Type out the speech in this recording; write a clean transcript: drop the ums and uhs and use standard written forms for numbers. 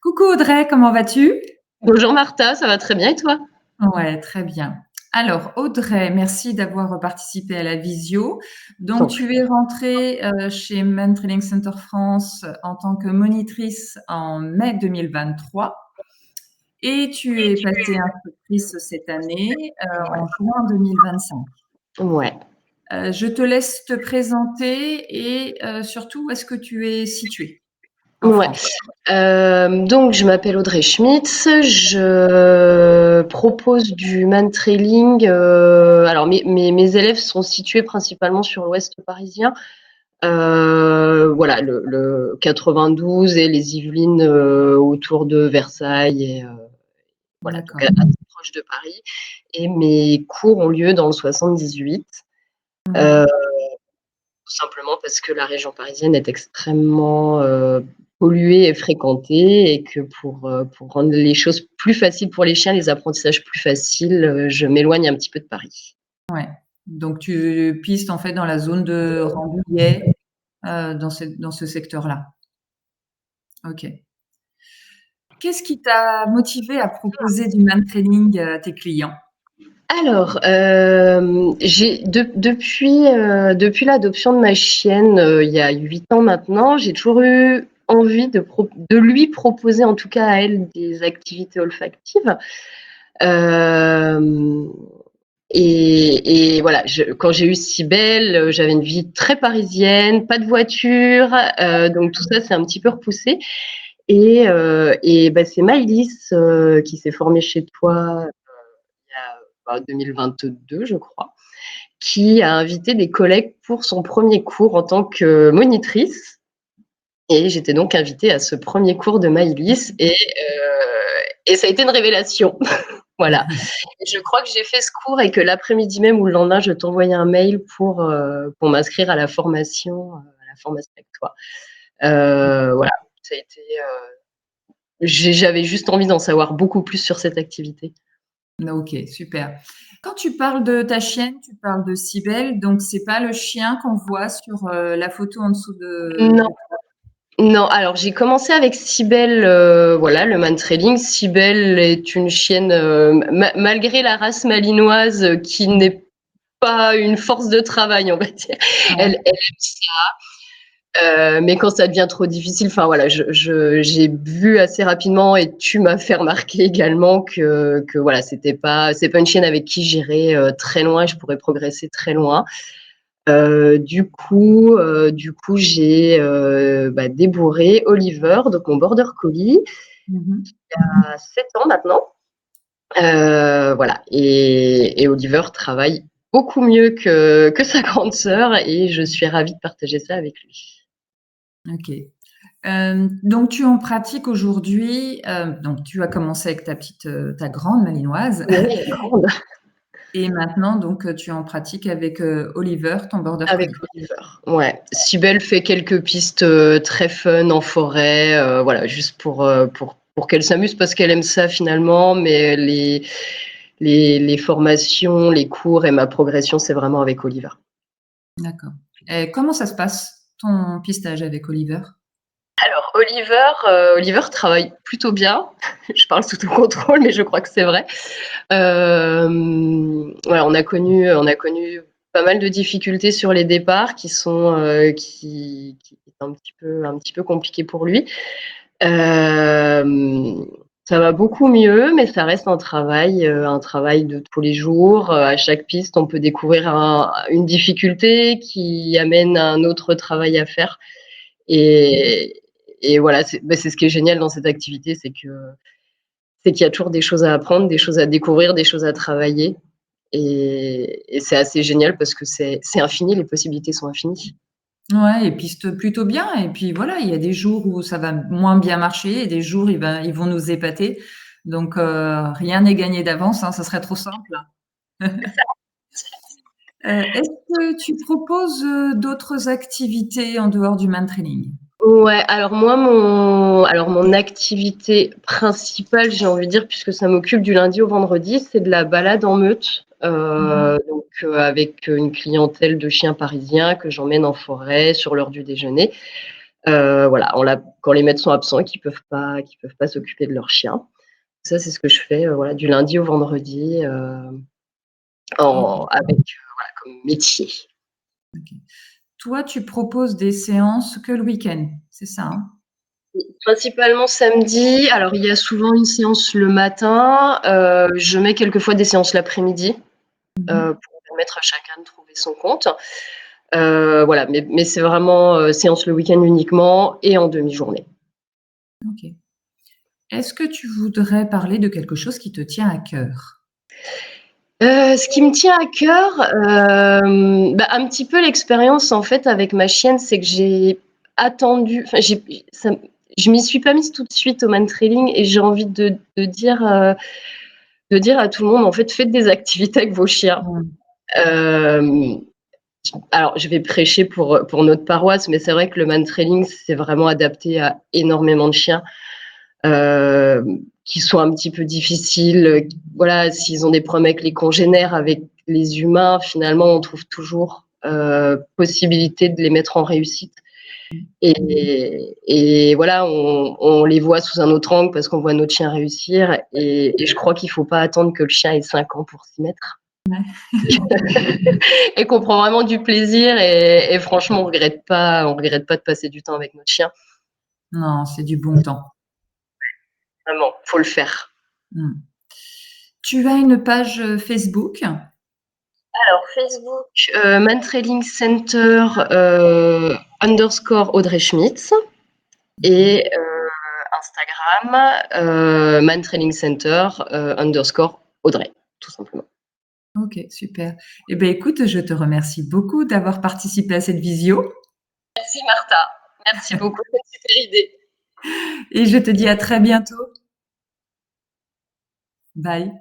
Coucou Audrey, comment vas-tu? Bonjour Martha, ça va très bien et toi? Ouais, très bien. Alors Audrey, merci d'avoir participé à la visio. Donc T'en tu prie. es rentrée, chez Men Training Center France en tant que monitrice en mai 2023 et tu es passée instructrice cette année, en juin 2025. Ouais. Je te laisse te présenter et surtout où est-ce que tu es située en Ouais. France? Donc je m'appelle Audrey Schmitz, je propose du man-trailing. Alors mes élèves sont situés principalement sur l'ouest parisien. Voilà, le 92 et les Yvelines, autour de Versailles et voilà, donc D'accord. assez proche de Paris. Et mes cours ont lieu dans le 78. Mmh. Tout simplement parce que la région parisienne est extrêmement, polluée et fréquentée et que pour rendre les choses plus faciles pour les chiens, les apprentissages plus faciles, je m'éloigne un petit peu de Paris. Ouais. Donc tu pistes en fait dans la zone de Rambouillet, dans ce secteur-là. OK. Qu'est-ce qui t'a motivé à proposer du man-training à tes clients? Alors, j'ai depuis l'adoption de ma chienne, il y a 8 ans maintenant, j'ai toujours eu envie de lui proposer, en tout cas à elle, des activités olfactives. Hem Et voilà, quand j'ai eu Cybèle, j'avais une vie très parisienne, pas de voiture, donc tout ça s'est un petit peu repoussé. Et bah, c'est Maëlys, qui s'est formée chez toi il y a, 2022, je crois, qui a invité des collègues pour son premier cours en tant que monitrice. Et j'étais donc invitée à ce premier cours de Maëlys et ça a été une révélation. Voilà. Et je crois que j'ai fait ce cours et que l'après-midi même ou le lendemain, je t'envoyais un mail pour m'inscrire à la formation avec toi. Voilà, ça a été, j'avais juste envie d'en savoir beaucoup plus sur cette activité. OK, super. Quand tu parles de ta chienne, tu parles de Cybèle, donc c'est pas le chien qu'on voit sur, la photo en dessous Non, de non, alors j'ai commencé avec Cybèle, voilà, le man-trailing. Cybèle est une chienne, malgré la race malinoise, qui n'est pas une force de travail, on va dire. ouais, Elle mais quand ça devient trop difficile, enfin voilà, j'ai vu assez rapidement et tu m'as fait remarquer également que voilà, c'est pas une chienne avec qui j'irai très loin, je pourrais progresser très loin. Du coup, j'ai bah, débourré Oliver, donc mon border collie, mmh. à 7 ans maintenant. Voilà, et Oliver travaille beaucoup mieux que sa grande sœur et je suis ravie de partager ça avec lui. OK. Donc tu en pratiques aujourd'hui, donc tu as commencé avec ta grande malinoise Oui, grande. et maintenant donc, tu en pratiques avec, Oliver, ton border Avec collie? Oliver, ouais. Cybèle fait quelques pistes, très fun en forêt, voilà, juste pour qu'elle s'amuse parce qu'elle aime ça finalement, mais les formations, les cours et ma progression, c'est vraiment avec Oliver. D'accord, et comment ça se passe, ton pistage avec Oliver? Alors Oliver travaille plutôt bien. Je parle sous ton contrôle, mais je crois que c'est vrai. Voilà, on a connu pas mal de difficultés sur les départs qui est un petit peu compliqué pour lui. Hem, Ça va beaucoup mieux, mais ça reste un travail de tous les jours. À chaque piste, on peut découvrir une difficulté qui amène à un autre travail à faire. Et voilà, c'est ce qui est génial dans cette activité, c'est qu'il y a toujours des choses à apprendre, des choses à découvrir, des choses à travailler. Et c'est assez génial parce que c'est infini, les possibilités sont infinies. Ouais, ils pistent plutôt bien et puis voilà, il y a des jours où ça va moins bien marcher et des jours ils vont nous épater donc rien n'est gagné d'avance, hein, ça serait trop simple. Est-ce que tu proposes, d'autres activités en dehors du man-training? Ouais, alors moi, mon activité principale, j'ai envie de dire, puisque ça m'occupe du lundi au vendredi, c'est de la balade en meute. Mmh. Donc, avec une clientèle de chiens parisiens que j'emmène en forêt sur l'heure du déjeuner. Voilà, quand les maîtres sont absents et qu'ils peuvent pas s'occuper de leur chien. Ça, c'est ce que je fais, voilà, du lundi au vendredi, OK, avec, voilà, comme métier. OK. Toi, tu proposes des séances que le week-end, c'est ça, hein? Principalement samedi. Alors, il y a souvent une séance le matin. Je mets quelquefois des séances l'après-midi, Mmh. pour permettre à chacun de trouver son compte. Voilà, mais c'est vraiment, séance le week-end uniquement et en demi-journée. OK. Est-ce que tu voudrais parler de quelque chose qui te tient à cœur? Ce qui me tient à cœur, un petit peu l'expérience en fait avec ma chienne, c'est que j'ai attendu, enfin je m'y suis pas mise tout de suite au mantrailing et j'ai envie de dire à tout le monde en fait: «Faites des activités avec vos chiens». Mmh. Hem, alors je vais prêcher pour notre paroisse, mais c'est vrai que le mantrailing, c'est vraiment adapté à énormément de chiens. Qui sont un petit peu difficiles, voilà, s'ils ont des problèmes avec les congénères, avec les humains, finalement, on trouve toujours possibilité de les mettre en réussite. Et voilà, on les voit sous un autre angle parce qu'on voit notre chien réussir. Et je crois qu'il ne faut pas attendre que le chien ait 5 ans pour s'y mettre. Ouais. Et qu'on prend vraiment du plaisir. Et franchement, on regrette pas de passer du temps avec notre chien. Non, c'est du bon temps. Vraiment, faut le faire. Mmh. Tu as une page, Facebook? Alors Facebook, Mantrailing Center, _ Audrey Schmitz et Instagram, Mantrailing Center, _ Audrey, tout simplement. OK, super. Eh beh, écoute, je te remercie beaucoup d'avoir participé à cette visio Merci Martha, merci beaucoup, c'est une super idée. et je te dis à très bientôt. Bye.